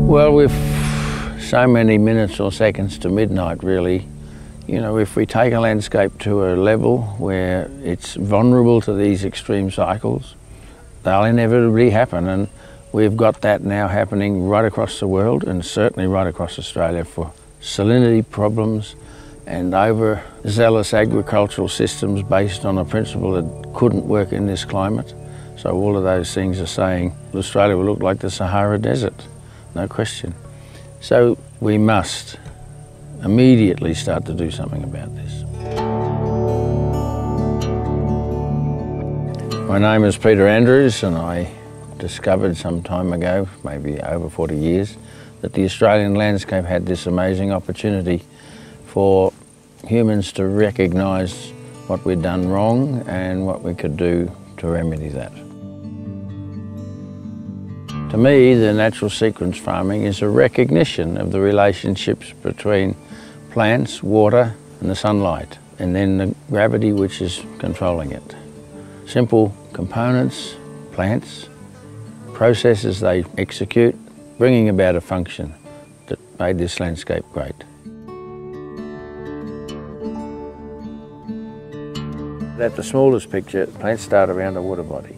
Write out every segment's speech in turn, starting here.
Well, with so many minutes or seconds to midnight, really, you know, if we take a landscape to a level where it's vulnerable to these extreme cycles, they'll inevitably happen, and we've got that now happening right across the world, and certainly right across Australia, for salinity problems and overzealous agricultural systems based on a principle that couldn't work in this climate. So all of those things are saying Australia will look like the Sahara Desert, no question. So we must immediately start to do something about this. My name is Peter Andrews, and I discovered some time ago, maybe over 40 years, that the Australian landscape had this amazing opportunity for humans to recognise what we'd done wrong and what we could do to remedy that. To me, the natural sequence farming is a recognition of the relationships between plants, water and the sunlight, and then the gravity which is controlling it. Simple components, plants, processes they execute, bringing about a function that made this landscape great. At the smallest picture, plants start around a water body,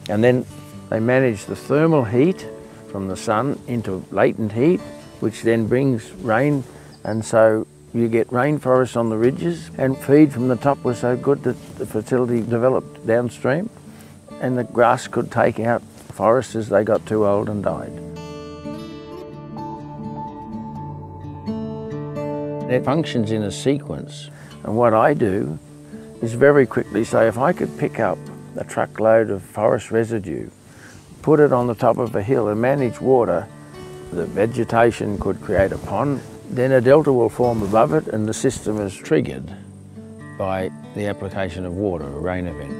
and then they manage the thermal heat from the sun into latent heat, which then brings rain, and so you get rainforests on the ridges, and feed from the top was so good that the fertility developed downstream, and the grass could take out forests as they got too old and died. It functions in a sequence, and what I do is very quickly say, if I could pick up a truckload of forest residue, put it on the top of a hill and manage water, the vegetation could create a pond, then a delta will form above it, and the system is triggered by the application of water, a rain event.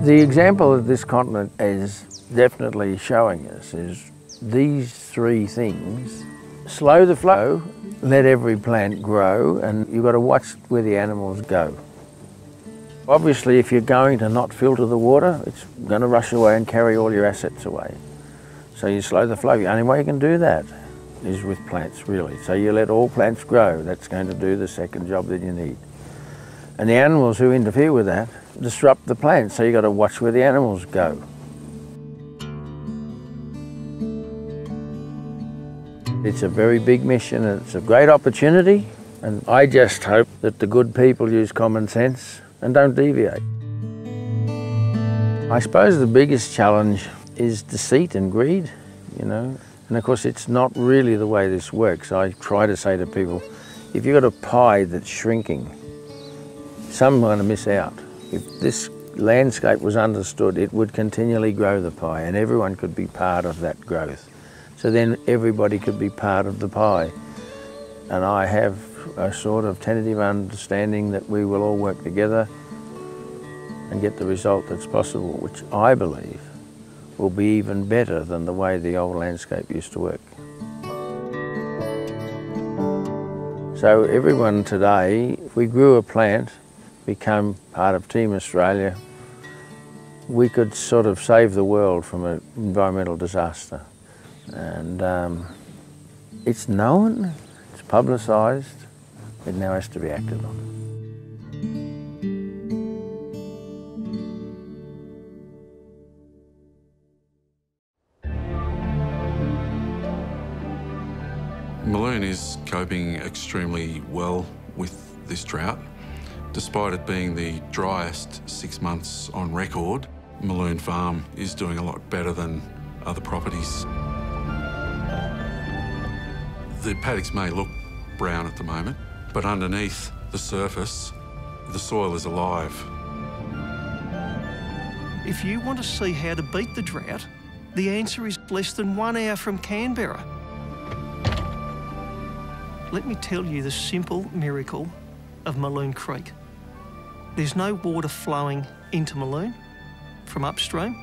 The example that this continent is definitely showing us is these three things. Slow the flow, let every plant grow, and you've got to watch where the animals go. Obviously, if you're going to not filter the water, it's going to rush away and carry all your assets away. So you slow the flow. The only way you can do that is with plants, really. So you let all plants grow. That's going to do the second job that you need. And the animals who interfere with that disrupt the plants, so you've got to watch where the animals go. It's a very big mission, and it's a great opportunity, and I just hope that the good people use common sense and don't deviate. I suppose the biggest challenge is deceit and greed, you know, and of course it's not really the way this works. I try to say to people, if you've got a pie that's shrinking, someone's going to miss out. If this landscape was understood, it would continually grow the pie, and everyone could be part of that growth. So then everybody could be part of the pie. And I have a sort of tentative understanding that we will all work together and get the result that's possible, which I believe will be even better than the way the old landscape used to work. So everyone today, if we grew a plant, become part of Team Australia, we could sort of save the world from an environmental disaster. And it's known, it's publicised, it now has to be acted on. Maloon is coping extremely well with this drought. Despite it being the driest 6 months on record, Maloon Farm is doing a lot better than other properties. The paddocks may look brown at the moment, but underneath the surface, the soil is alive. If you want to see how to beat the drought, the answer is less than 1 hour from Canberra. Let me tell you the simple miracle of Maloon Creek. There's no water flowing into Maloon from upstream,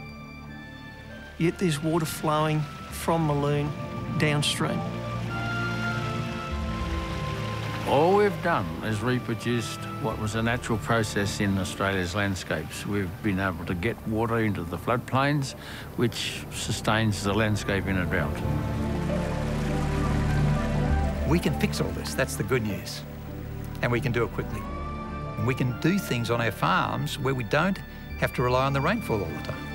yet there's water flowing from Maloon downstream. All we've done is reproduced what was a natural process in Australia's landscapes. We've been able to get water into the floodplains, which sustains the landscape in a drought. We can fix all this, that's the good news. And we can do it quickly. And we can do things on our farms where we don't have to rely on the rainfall all the time.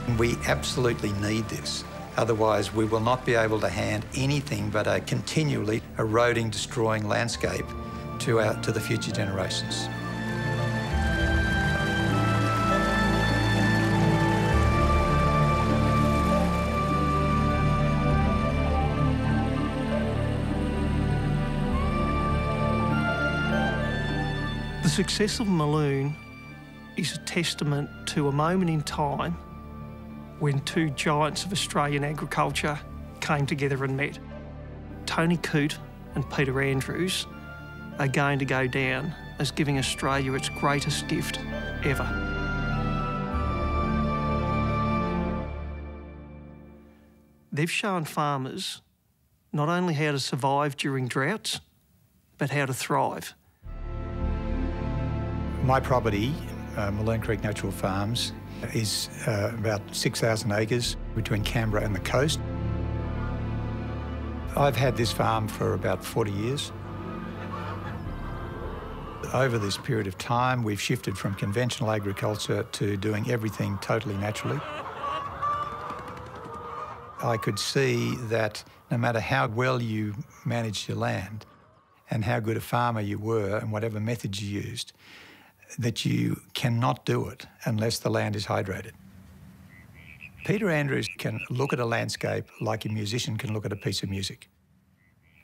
And we absolutely need this. Otherwise, we will not be able to hand anything but a continually eroding, destroying landscape to the future generations. The success of Maloon is a testament to a moment in time when two giants of Australian agriculture came together and met. Tony Coote and Peter Andrews are going to go down as giving Australia its greatest gift ever. They've shown farmers not only how to survive during droughts, but how to thrive. My property, Maloon Creek Natural Farms, is about 6,000 acres between Canberra and the coast. I've had this farm for about 40 years. Over this period of time, we've shifted from conventional agriculture to doing everything totally naturally. I could see that no matter how well you managed your land and how good a farmer you were and whatever methods you used, that you cannot do it unless the land is hydrated. Peter Andrews can look at a landscape like a musician can look at a piece of music.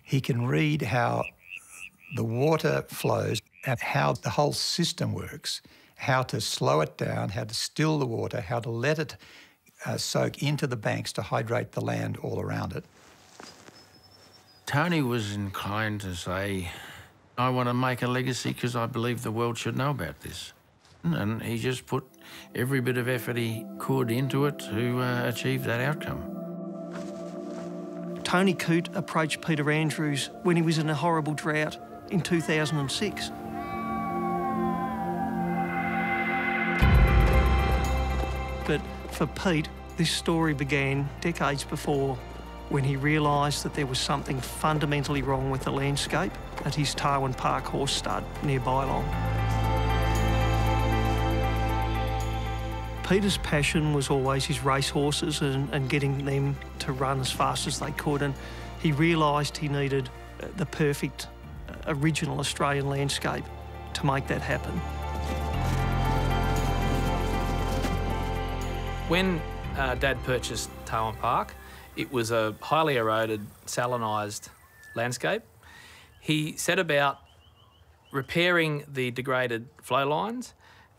He can read how the water flows and how the whole system works, how to slow it down, how to still the water, how to let it soak into the banks to hydrate the land all around it. Tony was inclined to say, I want to make a legacy because I believe the world should know about this. And he just put every bit of effort he could into it to achieve that outcome. Tony Coote approached Peter Andrews when he was in a horrible drought in 2006. But for Pete, this story began decades before, when he realised that there was something fundamentally wrong with the landscape at his Tarwin Park horse stud near Bylong. Peter's passion was always his racehorses and getting them to run as fast as they could, and he realised he needed the perfect original Australian landscape to make that happen. When Dad purchased Tarwin Park, it was a highly eroded, salinised landscape. He set about repairing the degraded flow lines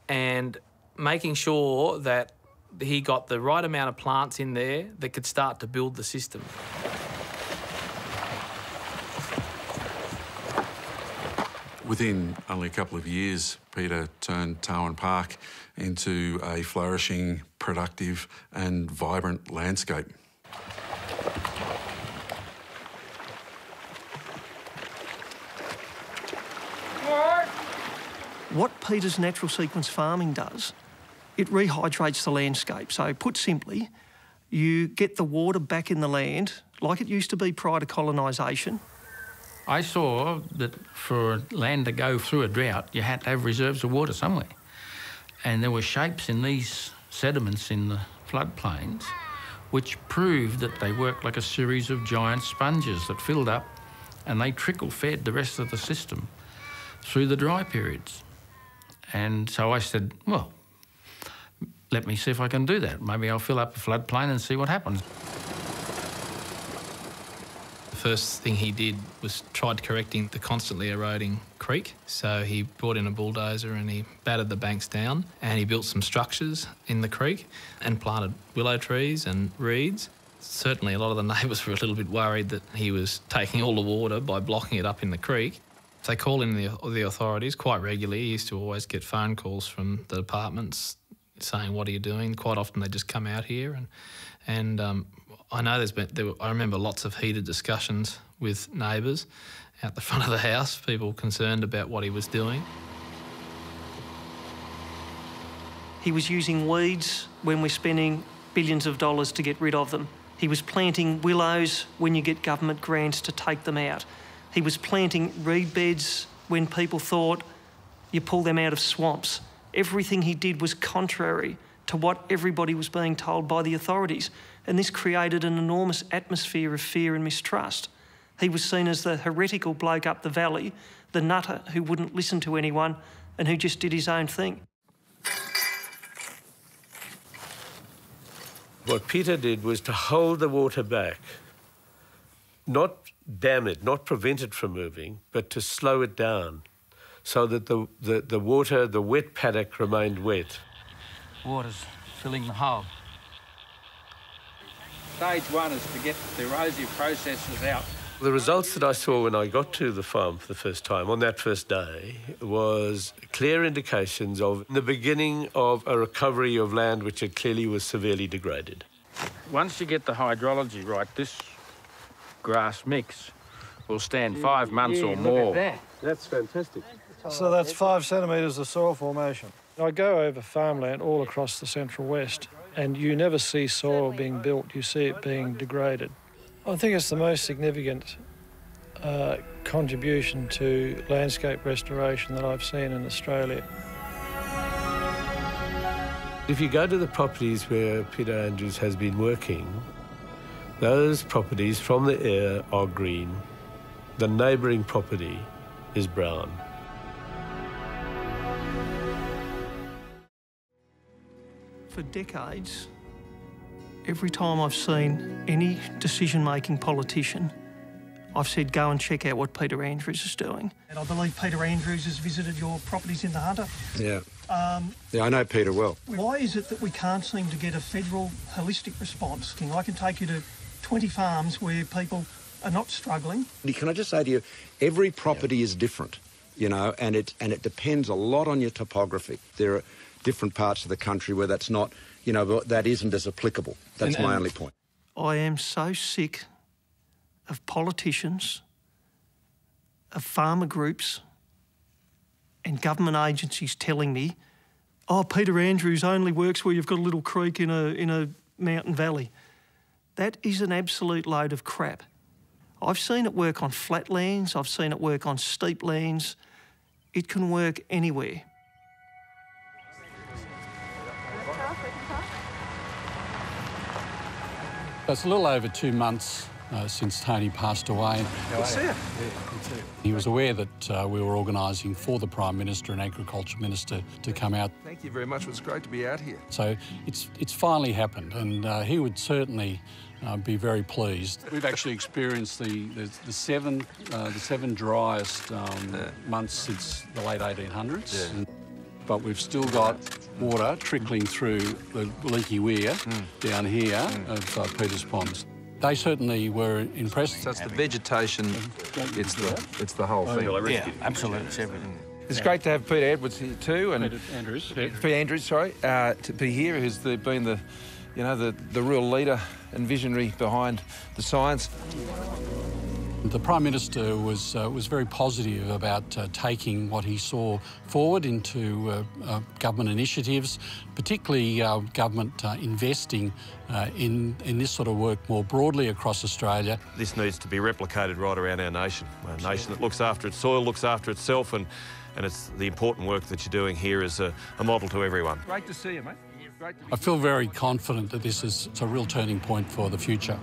and making sure that he got the right amount of plants in there that could start to build the system. Within only a couple of years, Peter turned Tarwin Park into a flourishing, productive and vibrant landscape. What Peter's natural sequence farming does, it rehydrates the landscape. So put simply, you get the water back in the land like it used to be prior to colonisation. I saw that for land to go through a drought, you had to have reserves of water somewhere. And there were shapes in these sediments in the floodplains which proved that they worked like a series of giant sponges that filled up and they trickle-fed the rest of the system through the dry periods. And so I said, well, let me see if I can do that. Maybe I'll fill up a floodplain and see what happens. The first thing he did was tried correcting the constantly eroding creek. So he brought in a bulldozer and he battered the banks down and he built some structures in the creek and planted willow trees and reeds. Certainly a lot of the neighbours were a little bit worried that he was taking all the water by blocking it up in the creek. They call in the authorities quite regularly. He used to always get phone calls from the departments saying, what are you doing? Quite often they just come out here and I know I remember lots of heated discussions with neighbours out the front of the house, people concerned about what he was doing. He was using weeds when we're spending billions of dollars to get rid of them. He was planting willows when you get government grants to take them out. He was planting reed beds when people thought you pull them out of swamps. Everything he did was contrary to what everybody was being told by the authorities, and this created an enormous atmosphere of fear and mistrust. He was seen as the heretical bloke up the valley, the nutter who wouldn't listen to anyone and who just did his own thing. What Peter did was to hold the water back, not dam it, not prevent it from moving, but to slow it down so that the water, the wet paddock remained wet. Water's filling the hole. Stage one is to get the erosive processes out. The results that I saw when I got to the farm for the first time on that first day was clear indications of the beginning of a recovery of land which had clearly was severely degraded. Once you get the hydrology right, this grass mix will stand 5 months or more. That's fantastic. So that's 5 centimetres of soil formation. I go over farmland all across the Central West and you never see soil being built, you see it being degraded. I think it's the most significant contribution to landscape restoration that I've seen in Australia. If you go to the properties where Peter Andrews has been working, those properties from the air are green. The neighbouring property is brown. For decades, every time I've seen any decision-making politician, I've said, go and check out what Peter Andrews is doing. And I believe Peter Andrews has visited your properties in the Hunter. Yeah. Yeah, I know Peter well. Why is it that we can't seem to get a federal holistic response? I can take you to 20 farms where people are not struggling. Can I just say to you, every property is different, you know, and it depends a lot on your topography. There are different parts of the country where that's not, you know, that isn't as applicable. That's my only point. I am so sick of politicians, of farmer groups and government agencies telling me, oh, Peter Andrews only works where you've got a little creek in a mountain valley. That is an absolute load of crap. I've seen it work on flat lands, I've seen it work on steep lands. It can work anywhere. It's a little over 2 months since Tony passed away. Good to see you. He was aware that we were organising for the Prime Minister and Agriculture Minister to come out. Thank you very much. It was great to be out here. So it's finally happened, and he would certainly be very pleased. We've actually experienced the seven driest months since the late 1800s. Yeah. But we've still got water trickling through the leaky weir down here of Peter's Ponds. They certainly were impressed. So it's the vegetation, it's the whole thing. Yeah, absolutely, it's everything. It's great to have Peter Edwards here too, and Peter Andrews, to be here, who's been the real leader and visionary behind the science. The Prime Minister was very positive about taking what he saw forward into government initiatives, particularly government investing in this sort of work more broadly across Australia. This needs to be replicated right around our nation, a nation that looks after its soil, looks after itself, and it's the important work that you're doing here is a model to everyone. Great to see you, mate. I feel very confident that this is a real turning point for the future.